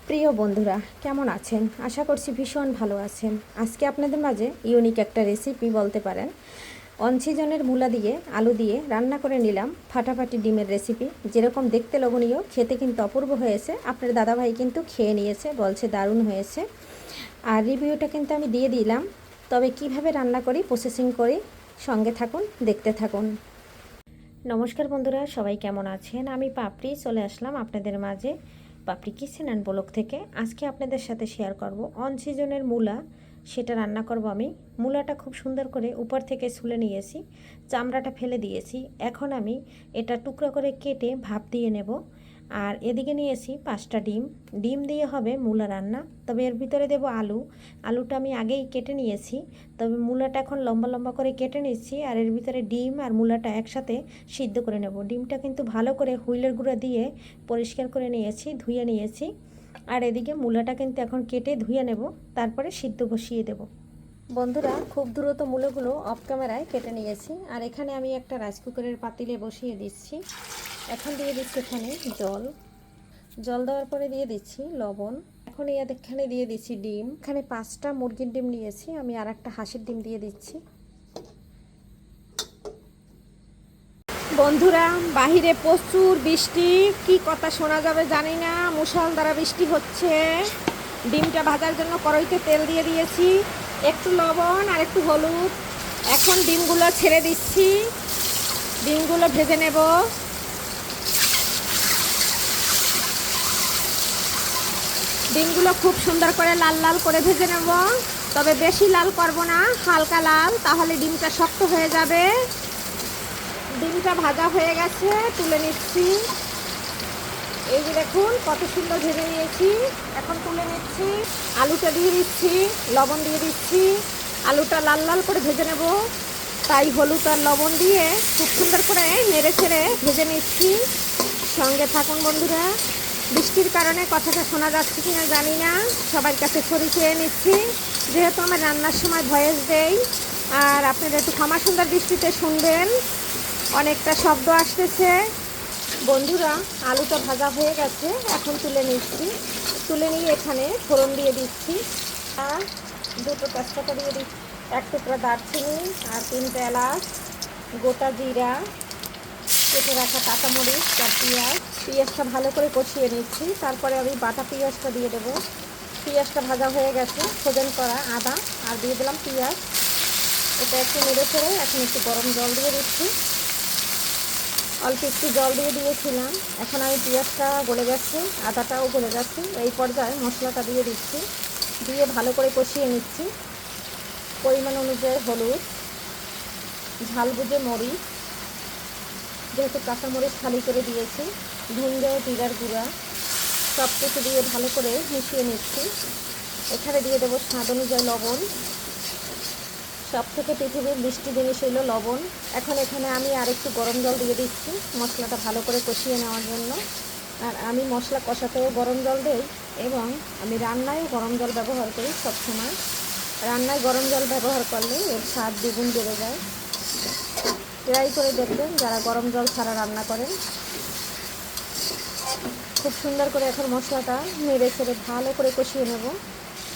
প্রিয় বন্ধুরা, কেমন আছেন? আশা করছি ভীষণ ভালো আছেন। আজকে আপনাদের মাঝে ইউনিক একটা রেসিপি বলতে পারেন, অনসিজনের মূলা দিয়ে আলু দিয়ে রান্না করে নিলাম ফাটাফাটি ডিমের রেসিপি। যেরকম দেখতে লোভনীয়, খেতে কিন্তু অপূর্ব হয়েছে। আপনার দাদাভাই কিন্তু খেয়ে নিয়েছে, বলছে দারুণ হয়েছে। আর রিভিউটা কিন্তু আমি দিয়ে দিলাম। তবে কিভাবে রান্না করি, প্রসেসিং করি, সঙ্গে থাকুন, দেখতে থাকুন। নমস্কার বন্ধুরা, সবাই কেমন আছেন? আমি পাপড়ি চলে আসলাম আপনাদের মাঝে পাপড়ি কিচেন অ্যান্ড ব্লগ থেকে। আজকে আপনাদের সাথে শেয়ার করব অন সিজনের মূলা, সেটা রান্না করব আমি। মূলাটা খুব সুন্দর করে উপর থেকে ছুলে নিয়েছি, চামড়াটা ফেলে দিয়েছি। এখন আমি এটা টুকরো করে কেটে ভাপ দিয়ে নেব। আর এদিকে নিয়েছি 5টা ডিম। ডিম দিয়ে হবে মূলা রান্না। তবে এর ভিতরে দেব আলু। আলুটা আমি আগেই কেটে নিয়েছি, তবে মূলাটা এখন লম্বা লম্বা করে কেটে নিচ্ছি। আর এর ভিতরে ডিম আর মূলাটা একসাথে সিদ্ধ করে নেব। ডিমটা কিন্তু ভালো করে হুইলের গুঁড়া দিয়ে পরিষ্কার করে নিয়েছি, ধুয়ে নিয়েছি। আর এদিকে মূলাটা কিন্তু এখন কেটে ধুয়ে নেব, তারপরে সিদ্ধ বসিয়ে দেব। বন্ধুরা, খুব দ্রুত মূলগুলো অফ ক্যামেরায় কেটে নিয়েছি। আর এখানে আমি একটা রাইস কুকারের পাতিলে বসিয়ে দিচ্ছি। এখন দিয়ে দিচ্ছি এখানে জল। জল দেওয়ার পরে দিয়ে দিচ্ছি লবণ। এখন এখানে দিয়ে দিচ্ছি ডিম। এখানে 5টা মুরগির ডিম নিয়েছি আমি, আর একটা হাঁসের ডিম দিয়ে দিচ্ছি। বন্ধুরা, বাহিরে প্রচুর বৃষ্টি, কি কথা শোনা যাবে জানি না। মুষলধারে বৃষ্টি হচ্ছে। ডিমটা ভাজার জন্য কড়াইতে তেল দিয়ে দিয়েছি, একটু লবণ আর একটু হলুদ। এখন ডিমগুলো ছেড়ে দিচ্ছি, ডিমগুলো ভেজে নেব। ডিমগুলো খুব সুন্দর করে লাল লাল করে ভেজে নেব। তবে বেশি লাল করব না, হালকা লাল, তাহলে ডিমটা শক্ত হয়ে যাবে। ডিমটা ভাজা হয়ে গেছে, তুলে নিচ্ছি। এই যে দেখুন কত সুন্দর ভেজে নিয়েছি। এখন তুলে নিচ্ছি। আলুটা দিয়ে দিচ্ছি, লবণ দিয়ে দিচ্ছি। আলুটা লাল লাল করে ভেজে নেব, তাই হলুদ আর লবণ দিয়ে খুব সুন্দর করে নেড়ে ছেড়ে ভেজে নিচ্ছি। সঙ্গে থাকুন বন্ধুরা। বৃষ্টির কারণে কথাটা শোনা যাচ্ছে কিনা জানি না, সবার কাছে ছড়ি খেয়ে নিচ্ছি, যেহেতু আমার রান্নার সময় ভয়েস দেই। আর আপনারা একটু ক্ষমা সুন্দর দৃষ্টিতে শুনবেন, অনেকটা শব্দ আসতেছে। বন্ধুরা, আলুটা ভাজা হয়ে গেছে, এখন তুলে নিচ্ছি। তুলে নিয়ে এখানে ফোড়ন দিয়ে দিচ্ছি। আর 2টো তেজপাতা দিয়ে দিচ্ছি, 1 টুকরা দারচিনি আর 3টে এলাচ, গোটা জিরা, কেটে রাখা কাঁচামরিচ আর পেঁয়াজ। পেঁয়াজটা ভালো করে কষিয়ে নিচ্ছি, তারপরে আমি বাটা পেঁয়াজটা দিয়ে দেবো। পেঁয়াজটা ভাজা হয়ে গেছে, ফোড়ন করা আদা আর দিয়ে দিলাম পেঁয়াজ। এটা একটু নেড়ে ফেড়ে এখন একটু গরম জল দিয়ে দিচ্ছি। অল্প একটু জল দিয়ে দিয়েছিলাম। এখন আমি পেঁয়াজটা গলে গেছে, আদাটাও গলে গেছে। এই পর্যায়ে মশলাটা দিয়ে দিচ্ছি, দিয়ে ভালো করে কষিয়ে নিচ্ছি। পরিমাণ অনুযায়ী হলুদ, ঝাল বুঝে মরিচ, যেহেতু কাঁচামরিচ খালি করে দিয়েছি, ধনে জিরার গুঁড়া, সব কিছু দিয়ে ভালো করে মিশিয়ে নিচ্ছি। এখানে দিয়ে দেবো স্বাদ অনুযায়ী লবণ। সব থেকে পৃথিবীর মিষ্টি জিনিস হলো লবণ। এখন এখানে আমি আরেকটু গরম জল দিয়ে দিচ্ছি মশলাটা ভালো করে কষিয়ে নেওয়ার জন্য। আর আমি মশলা কষাতেও গরম জল দিই, এবং আমি রান্নায়ও গরম জল ব্যবহার করি সবসময়। রান্নায় গরম জল ব্যবহার করলে এর স্বাদ দ্বিগুণ বেড়ে যায়। ট্রাই করে দেখবেন যারা গরম জল ছাড়া রান্না করেন। খুব সুন্দর করে এখন মশলাটা নেড়ে ছেড়ে ভালো করে কষিয়ে নেব।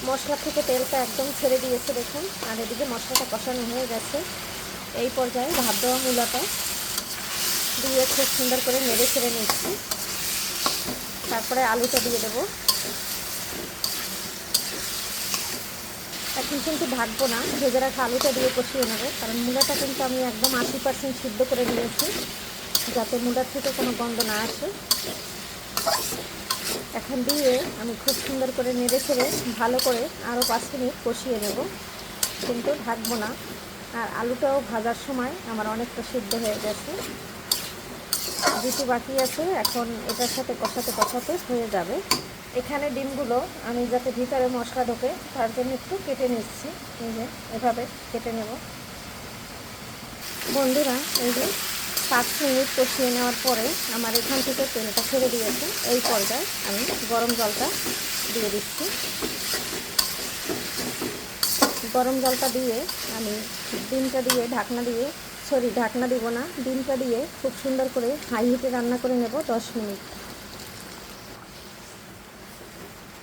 মশলা থেকে তেলটা একদম ছেড়ে দিয়েছে দেখুন। আর এদিকে মশলাটা কষানো হয়ে গেছে। এই পর্যায়ে ভাপ দেওয়া মূলাটা দিয়ে খুব সুন্দর করে নেড়ে ছেড়ে নিচ্ছি। তারপরে আলুটা দিয়ে দেবো। এখন কিন্তু ঢাকবো না, ভেজে রাখা আলুটা দিয়ে কষিয়ে নেবো, কারণ মূলাটা কিন্তু আমি একদম 80% সিদ্ধ করে নিয়েছি, যাতে মূলার থেকে কোনো গন্ধ না আসে। এখন দিয়ে আমি খুব সুন্দর করে নেড়ে ছেড়ে ভালো করে আরও 5 মিনিট কষিয়ে নেব, কিন্তু ঢাকবো না। আর আলুটাও ভাজার সময় আমার অনেকটা সিদ্ধ হয়ে গেছে, যেটু বাকি আছে এখন এটার সাথে কষাতে কষাতে হয়ে যাবে। এখানে ডিমগুলো আমি যাতে ভিতরে মশলা ঢোকে তার জন্য একটু কেটে নিচ্ছি। এই যে এভাবে কেটে নেব। বন্ধুরা, এই যে 5 মিনিট কষিয়ে নেওয়ার পরে আমার এখান থেকে তেলটা ছেড়ে দিয়েছে। এই পর্যায়ে আমি গরম জলটা দিয়ে দিচ্ছি। গরম জলটা দিয়ে আমি ডিমটা দিয়ে ঢাকনা দিব না, ডিমটা দিয়ে খুব সুন্দর করে হাই হিটে রান্না করে নেব 10 মিনিট।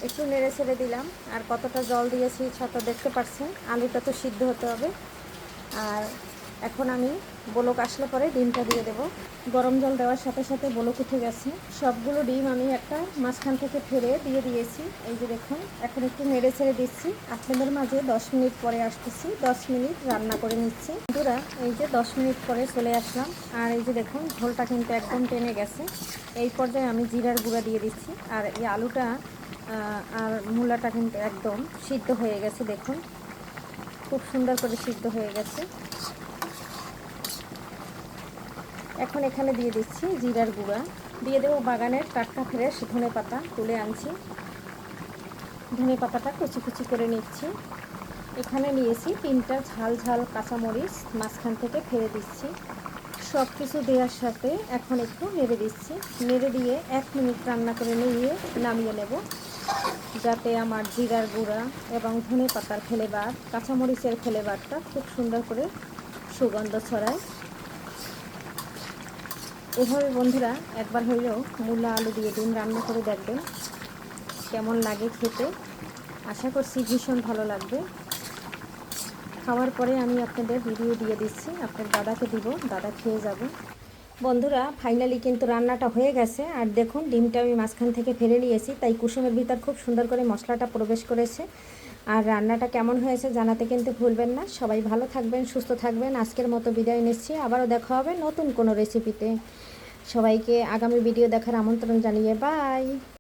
একটু নেড়ে ছেড়ে দিলাম। আর কতটা জল দিয়েছি সেটা দেখতে পাচ্ছেন। আলুটা তো সিদ্ধ হতে হবে। আর এখন আমি বলক আসলে পরে ডিমটা দিয়ে দেব। গরম জল দেওয়ার সাথে সাথে বলক উঠে গেছে। সবগুলো ডিম আমি একটা মাঝখান থেকে ফেলে দিয়ে দিয়েছি। এই যে দেখুন, এখন একটু নেড়ে ছেড়ে দিচ্ছি। আপনাদের মাঝে 10 মিনিট পরে আসতেছি। 10 মিনিট রান্না করে নিচ্ছি। বন্ধুরা, এই যে 10 মিনিট পরে চলে আসলাম। আর এই যে দেখুন, ঝোলটা কিন্তু একদম টেনে গেছে। এই পর্যায়ে আমি জিরার গুঁড়া দিয়ে দিচ্ছি। আর এই আলুটা আর মূলাটা কিন্তু একদম সিদ্ধ হয়ে গেছে। দেখুন, খুব সুন্দর করে সিদ্ধ হয়ে গেছে। এখন এখানে দিয়ে দিচ্ছি জিরার গুঁড়া, দিয়ে দেবো বাগানের টাটকা ফ্রেশ ধনে পাতা, তুলে আনছি। ধনে পাতাটা কুচি কুচি করে নিচ্ছি। এখানে নিয়েছি 3টা ঝাল ঝাল কাঁচামরিচ, মাঝখান থেকে ফেলে দিচ্ছি। সব কিছু দেওয়ার সাথে এখন একটু নেড়ে দিচ্ছি। নেড়ে দিয়ে 1 মিনিট রান্না করে নিয়ে নামিয়ে নেব, যাতে আমার জিরার গুঁড়া এবং ধনে পাতার ফ্লেভার, কাঁচামরিচের ফ্লেভারটা খুব সুন্দর করে সুগন্ধ ছড়ায়। এভাবে বন্ধুরা একবার হলেও মূলা আলু দিয়ে ডিম রান্না করে দেখবেন, কেমন লাগে খেতে। আশা করছি ভীষণ ভালো লাগবে। খাওয়ার পরে আমি আপনাদের ভিডিও দিয়ে দিচ্ছি, আপনার দাদাকে দিব, দাদা খেয়ে যাবে। বন্ধুরা, ফাইনালি কিন্তু রান্নাটা হয়ে গেছে। আর দেখুন, ডিমটা আমি মাঝখান থেকে ফেলে নিয়েছি, তাই কুসুমের ভিতর খুব সুন্দর করে মশলাটা প্রবেশ করেছে। আর রান্নাটা কেমন হয়েছে জানাতে কিন্তু ভুলবেন না। সবাই ভালো থাকবেন, সুস্থ থাকবেন। আজকের মতো বিদায় নিচ্ছি। আবারও দেখা হবে নতুন কোনো রেসিপিতে। সবাইকে আগামী ভিডিও দেখার আমন্ত্রণ জানিয়ে বাই।